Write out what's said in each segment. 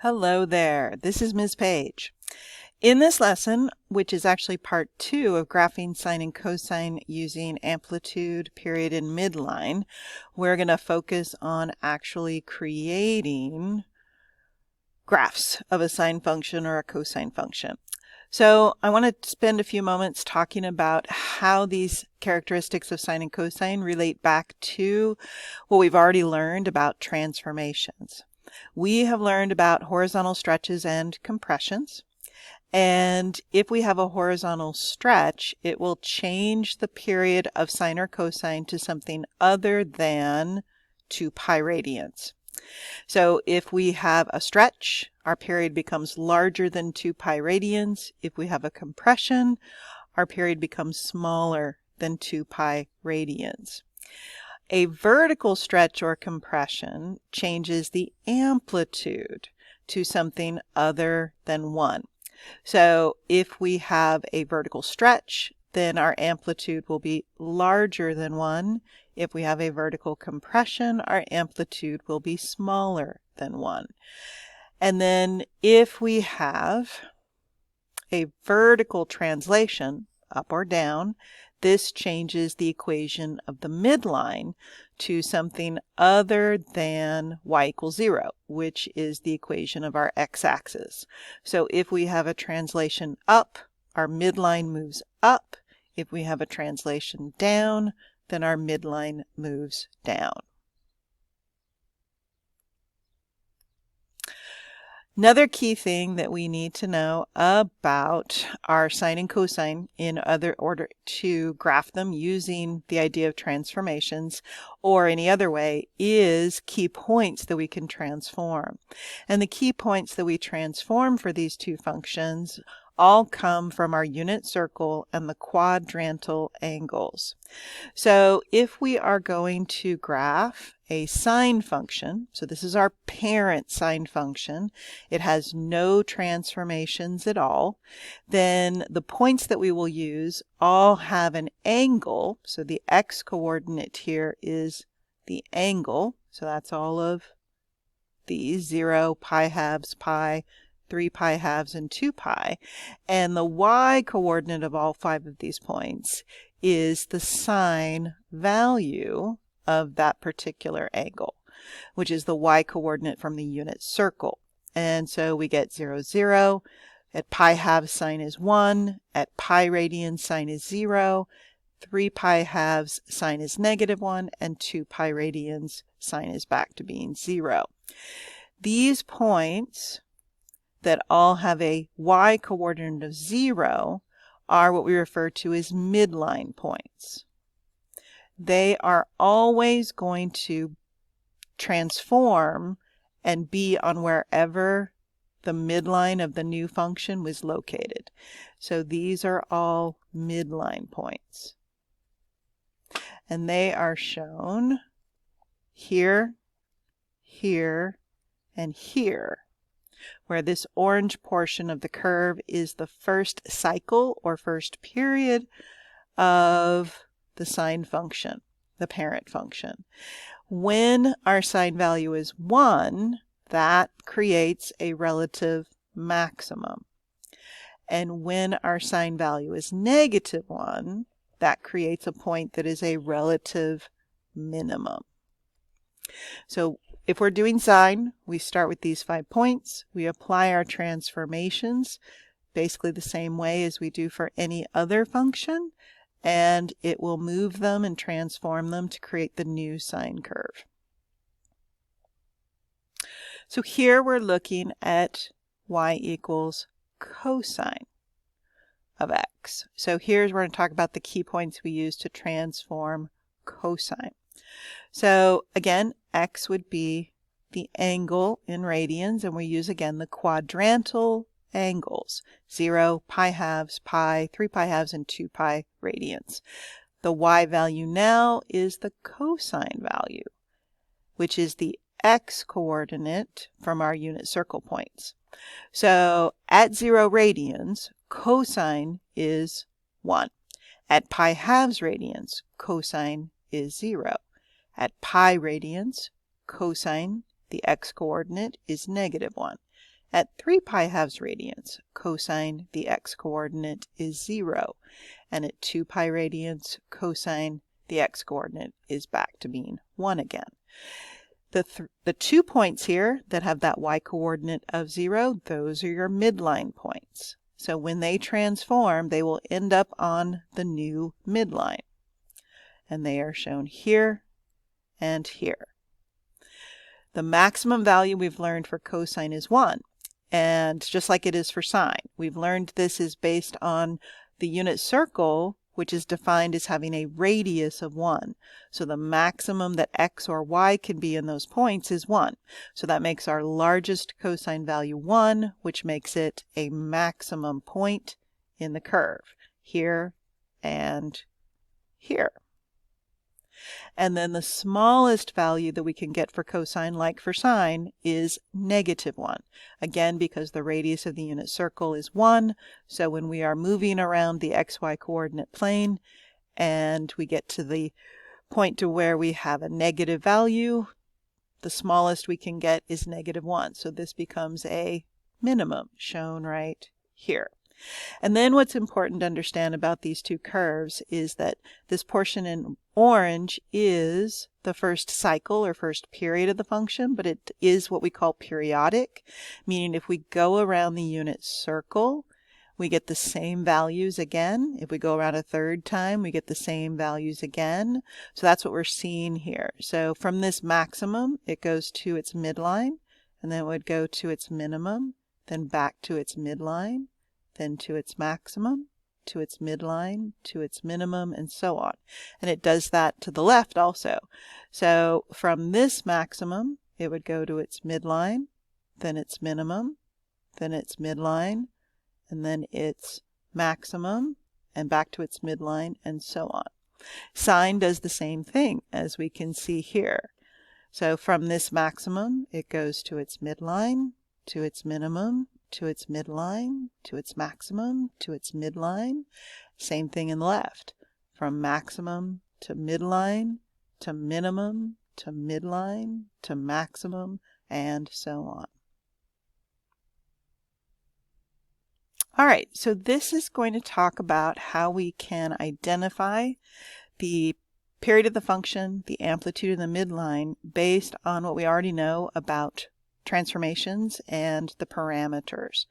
Hello there, this is Ms. Page. In this lesson, which is actually part 2 of graphing sine and cosine using amplitude, period, and midline, we're going to focus on actually creating graphs of a sine function or a cosine function. So I want to spend a few moments talking about how these characteristics of sine and cosine relate back to what we've already learned about transformations. We have learned about horizontal stretches and compressions. And if we have a horizontal stretch, it will change the period of sine or cosine to something other than 2 pi radians. So if we have a stretch, our period becomes larger than 2 pi radians. If we have a compression, our period becomes smaller than 2 pi radians. A vertical stretch or compression changes the amplitude to something other than 1. So if we have a vertical stretch, then our amplitude will be larger than 1. If we have a vertical compression, our amplitude will be smaller than 1. And then if we have a vertical translation, up or down, this changes the equation of the midline to something other than y equals 0, which is the equation of our x-axis. So if we have a translation up, our midline moves up. If we have a translation down, then our midline moves down. Another key thing that we need to know about our sine and cosine in order to graph them using the idea of transformations or any other way is key points that we can transform. And the key points that we transform for these two functions all come from our unit circle and the quadrantal angles. So if we are going to graph a sine function, so this is our parent sine function, it has no transformations at all, then the points that we will use all have an angle. So the x coordinate here is the angle. So that's all of these, 0, pi halves, pi, 3 pi halves, and 2 pi. And the y coordinate of all 5 of these points is the sine value of that particular angle, which is the y coordinate from the unit circle. And so we get 0, 0. At pi halves, sine is 1. At pi radians, sine is 0. 3 pi halves, sine is -1. And 2 pi radians, sine is back to being 0. These points that all have a y coordinate of 0 are what we refer to as midline points. They are always going to transform and be on wherever the midline of the new function was located. So these are all midline points. And they are shown here, here, and here, where this orange portion of the curve is the first cycle or first period of the sine function, the parent function. When our sine value is 1, that creates a relative maximum. And when our sine value is -1, that creates a point that is a relative minimum. So if we're doing sine, we start with these 5 points. We apply our transformations basically the same way as we do for any other function, and it will move them and transform them to create the new sine curve. So here we're looking at y equals cosine of x. So here's where we're going to talk about the key points we use to transform cosine. So again, x would be the angle in radians, and we use again the quadrantal angles, 0, pi halves, pi, 3 pi halves, and 2 pi radians. The y value now is the cosine value, which is the x coordinate from our unit circle points. So at 0 radians, cosine is 1. At pi halves radians, cosine is 0. At pi radians, cosine the x-coordinate is -1. At 3 pi-halves radians, cosine the x-coordinate is 0. And at 2 pi radians, cosine the x-coordinate is back to being 1 again. The 2 points here that have that y-coordinate of 0, those are your midline points. So when they transform, they will end up on the new midline. And they are shown here and here. The maximum value we've learned for cosine is 1. And just like it is for sine, we've learned this is based on the unit circle, which is defined as having a radius of 1. So the maximum that x or y can be in those points is 1. So that makes our largest cosine value 1, which makes it a maximum point in the curve, here and here. And then the smallest value that we can get for cosine, like for sine, is -1. Again, because the radius of the unit circle is 1, so when we are moving around the xy coordinate plane and we get to the point to where we have a negative value, the smallest we can get is -1. So this becomes a minimum, shown right here. And then what's important to understand about these two curves is that this portion in orange is the first cycle or first period of the function, but it is what we call periodic, meaning if we go around the unit circle, we get the same values again. If we go around a third time, we get the same values again. So that's what we're seeing here. So from this maximum, it goes to its midline, and then it would go to its minimum, then back to its midline, then to its maximum, to its midline, to its minimum, and so on. And it does that to the left also. So from this maximum, it would go to its midline, then its minimum, then its midline, and then its maximum, and back to its midline, and so on. Sine does the same thing, as we can see here. So from this maximum, it goes to its midline, to its minimum, to its midline, to its maximum, to its midline. Same thing in the left. From maximum to midline, to minimum, to midline, to maximum, and so on. All right, so this is going to talk about how we can identify the period of the function, the amplitude, and the midline based on what we already know about transformations and the parameters.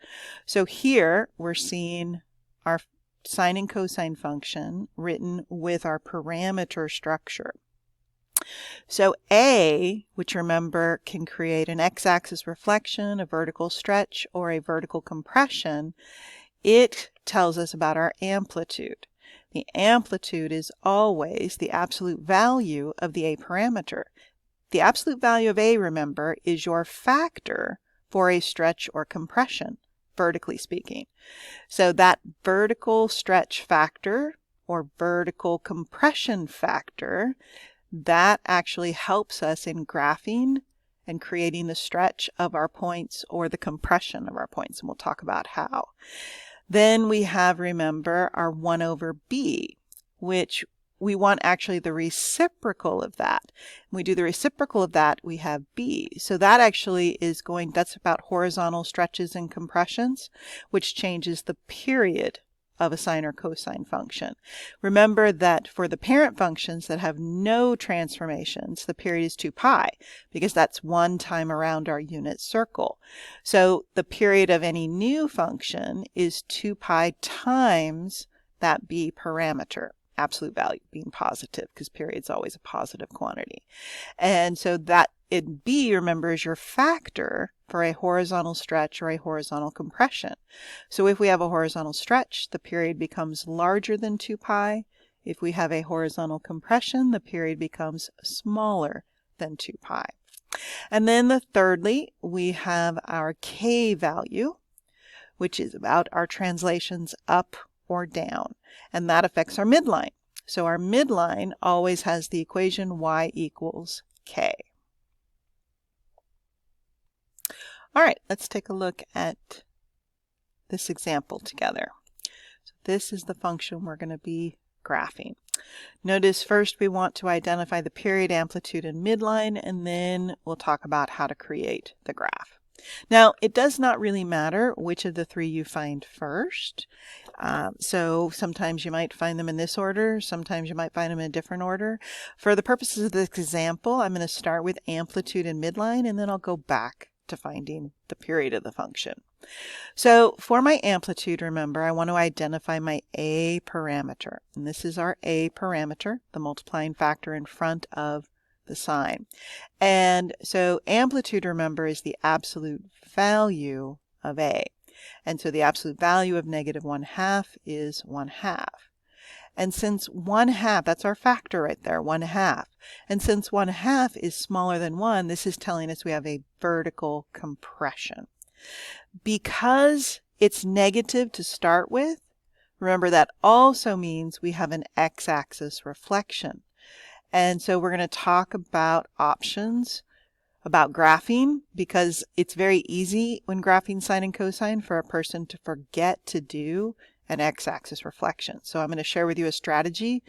So here we're seeing our sine and cosine function written with our parameter structure. So A, which remember can create an x-axis reflection, a vertical stretch, or a vertical compression, it tells us about our amplitude. The amplitude is always the absolute value of the A parameter. The absolute value of A, remember, is your factor for a stretch or compression, vertically speaking. So that vertical stretch factor or vertical compression factor, that actually helps us in graphing and creating the stretch of our points or the compression of our points, and we'll talk about how. Then we have, remember, our 1 over b, which we want actually the reciprocal of that. When we do the reciprocal of that, we have b. So that actually is that's about horizontal stretches and compressions, which changes the period of a sine or cosine function. Remember that for the parent functions that have no transformations, the period is 2 pi, because that's one time around our unit circle. So the period of any new function is 2 pi times that b parameter. Absolute value being positive, because period is always a positive quantity. And so that in B, remember, is your factor for a horizontal stretch or a horizontal compression. So if we have a horizontal stretch, the period becomes larger than 2 pi. If we have a horizontal compression, the period becomes smaller than 2 pi. And then thirdly, we have our K value, which is about our translations up or down, and that affects our midline. So our midline always has the equation y equals k. All right, let's take a look at this example together. So this is the function we're going to be graphing. Notice first we want to identify the period, amplitude, and midline, and then we'll talk about how to create the graph. Now, it does not really matter which of the three you find first. So sometimes you might find them in this order, sometimes you might find them in a different order. For the purposes of this example, I'm going to start with amplitude and midline, and then I'll go back to finding the period of the function. So for my amplitude, remember, I want to identify my A parameter. And this is our A parameter, the multiplying factor in front of the sine. And so amplitude, remember, is the absolute value of A. And so the absolute value of -1/2 is 1/2. And since 1/2, that's our factor right there, 1/2. And since 1/2 is smaller than 1, this is telling us we have a vertical compression. Because it's negative to start with, remember that also means we have an x-axis reflection. And so we're going to talk about options, about graphing, because it's very easy when graphing sine and cosine for a person to forget to do an x-axis reflection. So I'm going to share with you a strategy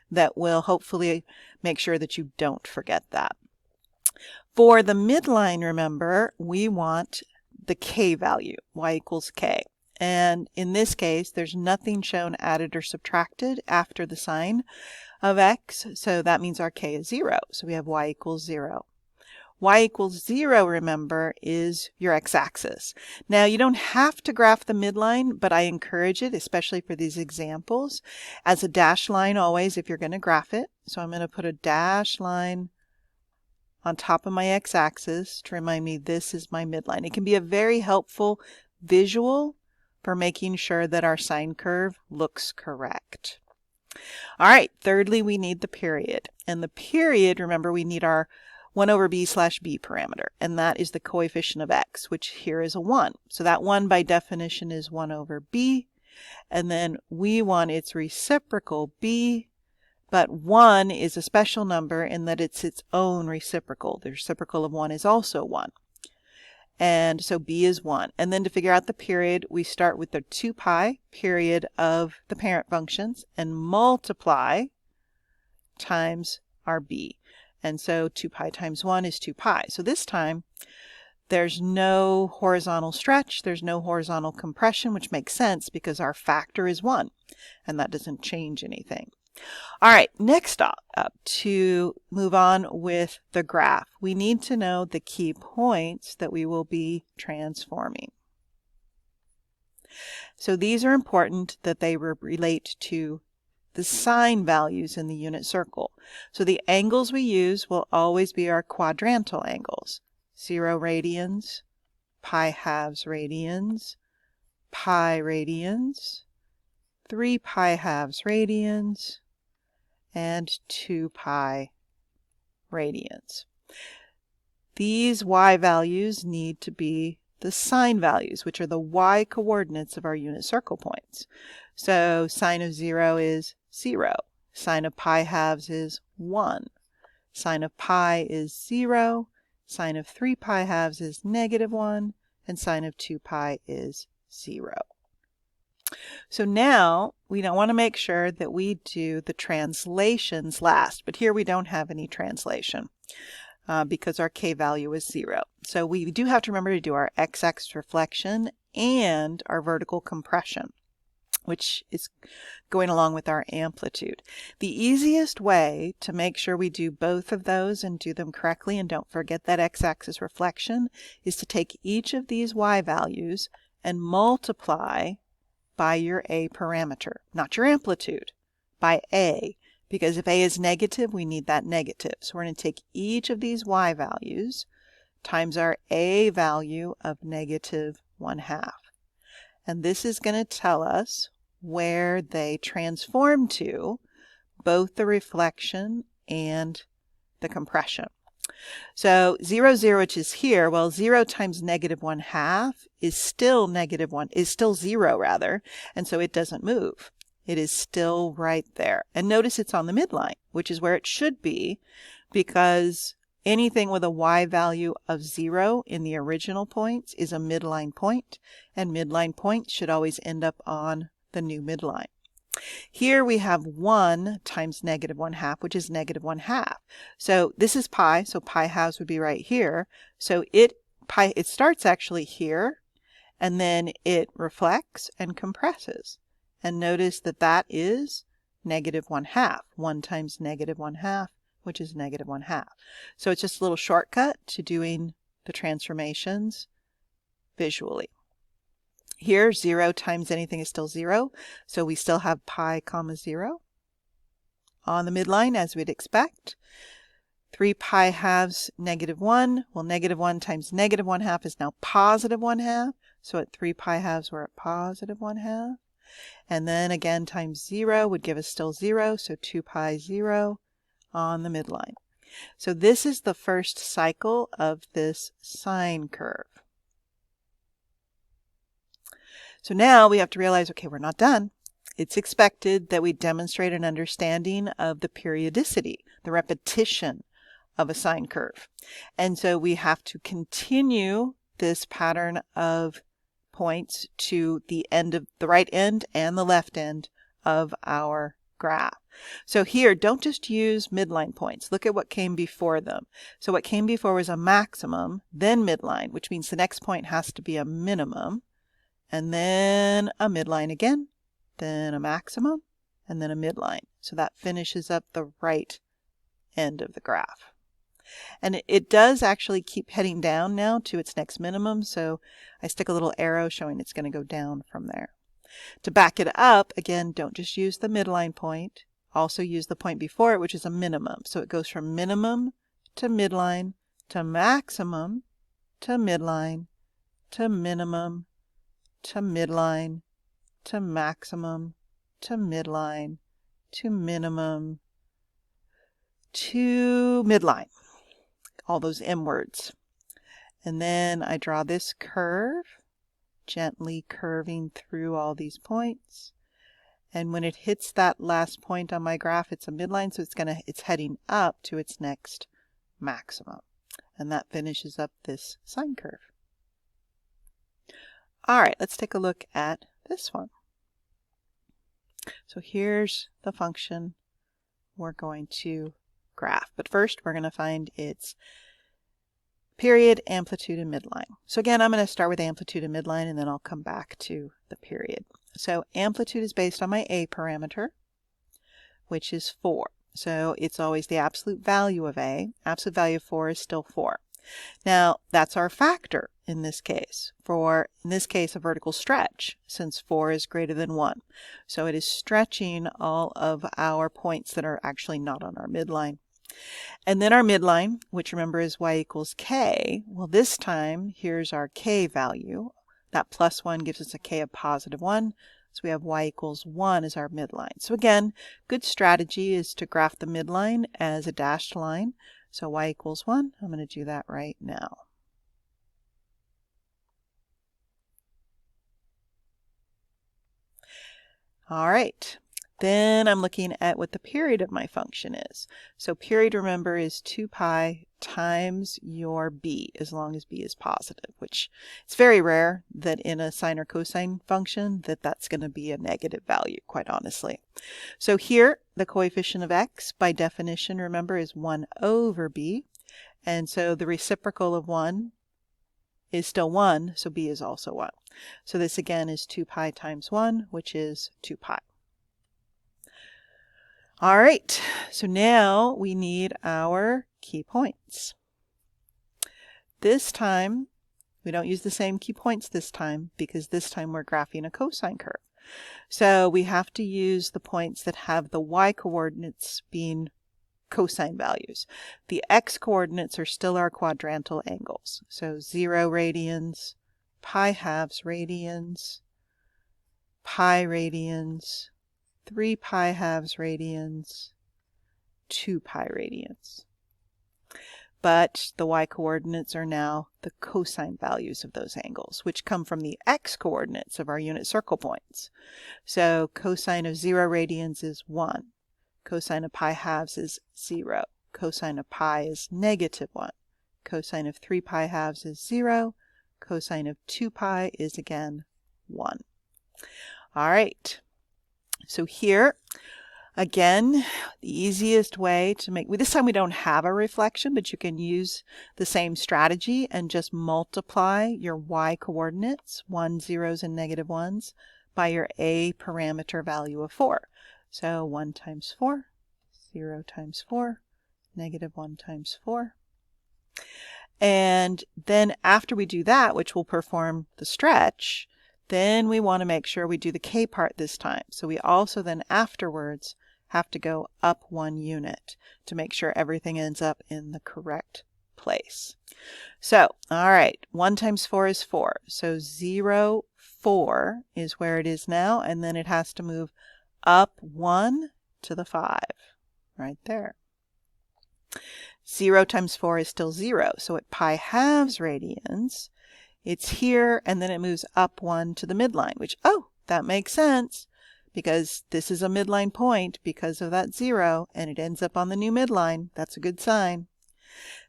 that will hopefully make sure that you don't forget that. For the midline, remember, we want the k value, y equals k. And in this case, there's nothing shown added or subtracted after the sign of x, so that means our k is 0. So we have y equals 0. Y equals 0, remember, is your x-axis. Now, you don't have to graph the midline, but I encourage it, especially for these examples, as a dashed line always if you're going to graph it. So I'm going to put a dashed line on top of my x-axis to remind me this is my midline. It can be a very helpful visual for making sure that our sine curve looks correct. All right, thirdly, we need the period. And the period, remember, we need our 1/b/b parameter, and that is the coefficient of x, which here is a 1. So that 1 by definition is 1/b, and then we want its reciprocal b, but 1 is a special number in that it's its own reciprocal. The reciprocal of 1 is also 1. And so b is 1. And then to figure out the period, we start with the 2 pi period of the parent functions and multiply times our b. And so 2 pi times 1 is 2 pi. So this time, there's no horizontal stretch, there's no horizontal compression, which makes sense because our factor is 1, and that doesn't change anything. All right, next up, to move on with the graph, we need to know the key points that we will be transforming. So these are important that they relate to the sine values in the unit circle. So the angles we use will always be our quadrantal angles. 0 radians, pi halves radians, pi radians, 3 pi halves radians, and 2 pi radians. These y values need to be the sine values, which are the y coordinates of our unit circle points. So sine of 0 is 0. Sine of pi halves is 1. Sine of pi is 0. Sine of 3 pi halves is -1. And sine of 2 pi is 0. So now we don't want to make sure that we do the translations last. But here we don't have any translation because our k value is 0. So we do have to remember to do our x-axis reflection and our vertical compression, which is going along with our amplitude. The easiest way to make sure we do both of those and do them correctly and don't forget that x-axis reflection is to take each of these y values and multiply by your a parameter, not your amplitude, by a, because if a is negative, we need that negative. So we're going to take each of these y values times our a value of -1/2. And this is going to tell us where they transform to, both the reflection and the compression. So 0, 0, which is here, well, 0 times -1/2 is still is still 0 rather, and so it doesn't move. It is still right there. And notice it's on the midline, which is where it should be, because anything with a y value of 0 in the original points is a midline point, and midline points should always end up on the new midline. Here we have 1 times negative 1/2, which is negative 1/2. So this is pi, so pi halves would be right here. So it starts actually here, and then it reflects and compresses. And notice that that is negative 1/2. 1 times negative 1/2, which is negative 1/2. So it's just a little shortcut to doing the transformations visually. Here, 0 times anything is still 0, so we still have pi comma 0 on the midline as we'd expect. 3 pi halves negative 1. Well, negative 1 times negative 1/2 is now positive 1/2. So at 3 pi halves, we're at positive 1/2. And then again, times 0 would give us still 0, so 2 pi 0 on the midline. So this is the first cycle of this sine curve. So now we have to realize, okay, we're not done. It's expected that we demonstrate an understanding of the periodicity, the repetition of a sine curve. And so we have to continue this pattern of points to the end of the right end and the left end of our graph. So here, don't just use midline points. Look at what came before them. So what came before was a maximum, then midline, which means the next point has to be a minimum, and then a midline again, then a maximum, and then a midline. So that finishes up the right end of the graph. And it does actually keep heading down now to its next minimum, so I stick a little arrow showing it's going to go down from there. To back it up, again, don't just use the midline point. Also use the point before it, which is a minimum. So it goes from minimum to midline to maximum to midline to minimum to midline to maximum to midline to minimum to midline. All those M words. And then I draw this curve, gently curving through all these points. And when it hits that last point on my graph, it's a midline, so it's heading up to its next maximum. And that finishes up this sine curve. All right, let's take a look at this one. So here's the function we're going to graph. But first, we're going to find its period, amplitude, and midline. So again, I'm going to start with amplitude and midline, and then I'll come back to the period. So amplitude is based on my A parameter, which is 4. So it's always the absolute value of A. Absolute value of 4 is still 4. Now, that's our factor in this case. In this case, a vertical stretch, since 4 is greater than 1. So it is stretching all of our points that are actually not on our midline. And then our midline, which remember is y equals k. Well, this time, here's our k value. That plus 1 gives us a k of positive 1. So we have y equals 1 as our midline. So again, good strategy is to graph the midline as a dashed line. So y equals 1. I'm going to do that right now. All right. Then I'm looking at what the period of my function is. So period, remember, is 2 pi times your b, as long as b is positive, which it's very rare that in a sine or cosine function that's going to be a negative value, quite honestly. So here, the coefficient of x, by definition, remember, is 1 over b. And so the reciprocal of 1 is still 1, so b is also 1. So this again is 2 pi times 1, which is 2 pi. All right, so now we need our key points. This time, we don't use the same key points this time, because this time we're graphing a cosine curve. So we have to use the points that have the y coordinates being cosine values. The x coordinates are still our quadrantal angles. So 0 radians, pi halves radians, pi radians, 3 pi halves radians, 2 pi radians. But the y coordinates are now the cosine values of those angles, which come from the x coordinates of our unit circle points. So cosine of 0 radians is 1. Cosine of pi halves is 0. Cosine of pi is negative 1. Cosine of 3 pi halves is 0. Cosine of 2 pi is again 1. All right. So here, again, the easiest way to make, this time we don't have a reflection, but you can use the same strategy and just multiply your y coordinates, 1, 0s, and negative 1s, by your a parameter value of 4. So 1 times 4, 0 times 4, negative 1 times 4. And then after we do that, which will perform the stretch, then we want to make sure we do the k part this time. So we also then afterwards have to go up 1 unit to make sure everything ends up in the correct place. So, all right, 1 times 4 is 4. So 0, 4 is where it is now, and then it has to move up 1 to the 5, right there. 0 times 4 is still 0, so at pi halves radians, it's here, and then it moves up 1 to the midline, which, oh, that makes sense, because this is a midline point because of that 0, and it ends up on the new midline. That's a good sign.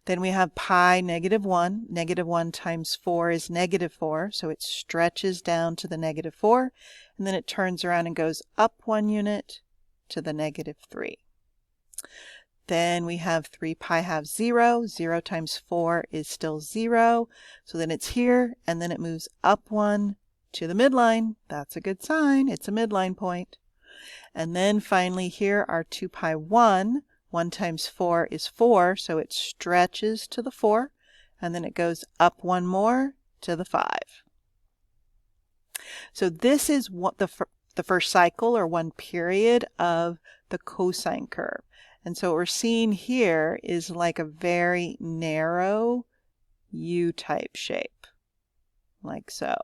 Then we have pi negative 1. Negative 1 times 4 is negative 4, so it stretches down to the negative 4, and then it turns around and goes up 1 unit to the negative 3. Then we have 3 pi halves 0. 0 times 4 is still 0. So then it's here, and then it moves up 1 to the midline. That's a good sign. It's a midline point. And then finally here are 2 pi 1. 1 times 4 is 4, so it stretches to the 4, and then it goes up 1 more to the 5. So this is what the first cycle, or one period, of the cosine curve. And so what we're seeing here is like a very narrow U-type shape, like so.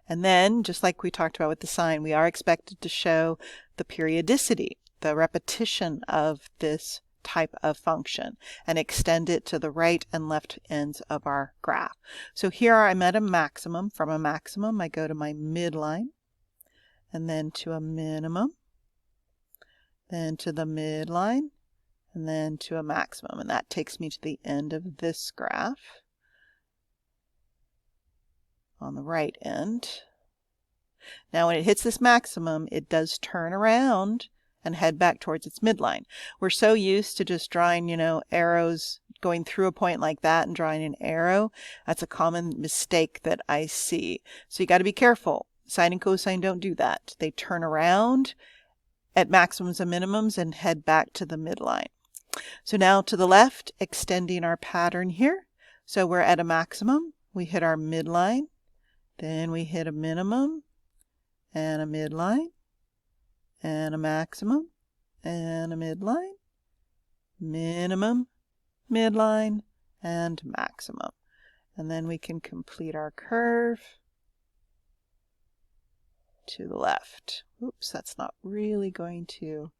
And then, just like we talked about with the sine, we are expected to show the periodicity, the repetition of this type of function, and extend it to the right and left ends of our graph. So here I'm at a maximum. From a maximum, I go to my midline, and then to a minimum, then to the midline, and then to a maximum. And that takes me to the end of this graph on the right end. Now when it hits this maximum, it does turn around and head back towards its midline. We're so used to just drawing, arrows going through a point like that and drawing an arrow. That's a common mistake that I see. So you got to be careful. Sine and cosine don't do that. They turn around at maximums and minimums and head back to the midline. So now to the left, extending our pattern here. So we're at a maximum. We hit our midline. Then we hit a minimum and a midline and a maximum and a midline, minimum, midline, and maximum. And then we can complete our curve to the left. Oops, that's not really going to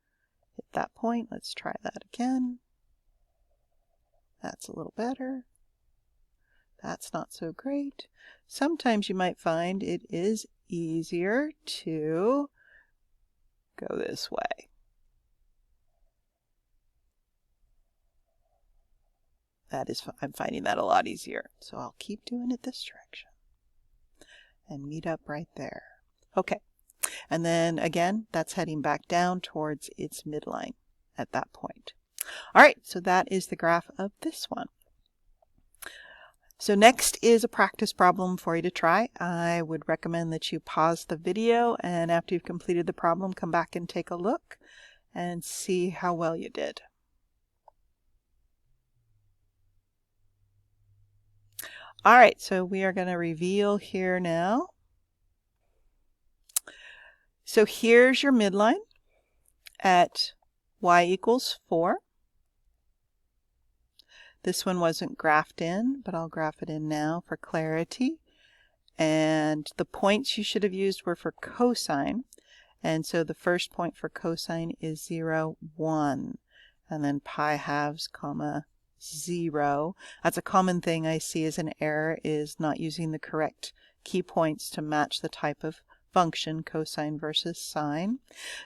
hit that point. Let's try that again. That's a little better. That's not so great. Sometimes you might find it is easier to go this way. I'm finding that a lot easier. So I'll keep doing it this direction and meet up right there. Okay, and then again, that's heading back down towards its midline at that point. All right, so that is the graph of this one. So next is a practice problem for you to try. I would recommend that you pause the video, and after you've completed the problem, come back and take a look and see how well you did. All right, so we are going to reveal here now. So here's your midline at y equals 4. This one wasn't graphed in, but I'll graph it in now for clarity. And the points you should have used were for cosine. And so the first point for cosine is 0, 1. And then pi halves, comma, 0. That's a common thing I see as an error, is not using the correct key points to match the type of function, cosine versus sine.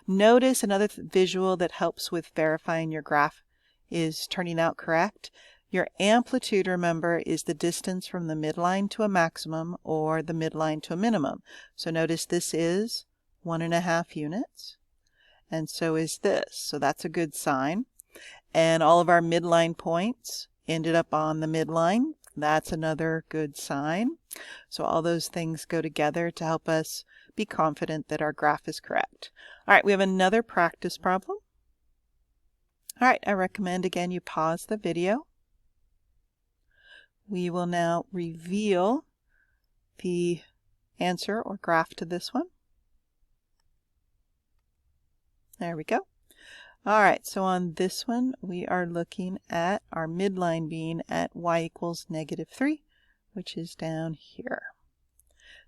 Notice another visual that helps with verifying your graph is turning out correct. Your amplitude, remember, is the distance from the midline to a maximum or the midline to a minimum. So notice this is 1.5 units, and so is this. So that's a good sign. And all of our midline points ended up on the midline. That's another good sign. So all those things go together to help us be confident that our graph is correct. All right, we have another practice problem. All right, I recommend again you pause the video. We will now reveal the answer or graph to this one. There we go. All right, so on this one, we are looking at our midline being at y equals -3, which is down here.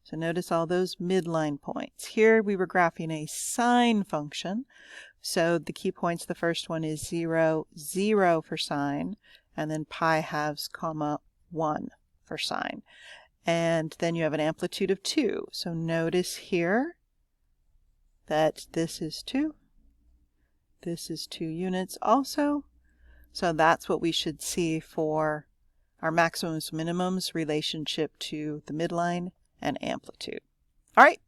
So notice all those midline points. Here we were graphing a sine function. So the key points, the first one is 0, 0 for sine, and then pi halves, comma, 1 for sine. And then you have an amplitude of 2. So notice here that this is 2. This is 2 units also. So that's what we should see for our maximums minimums relationship to the midline and amplitude. All right,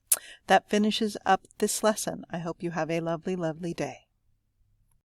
that finishes up this lesson. I hope you have a lovely, lovely day.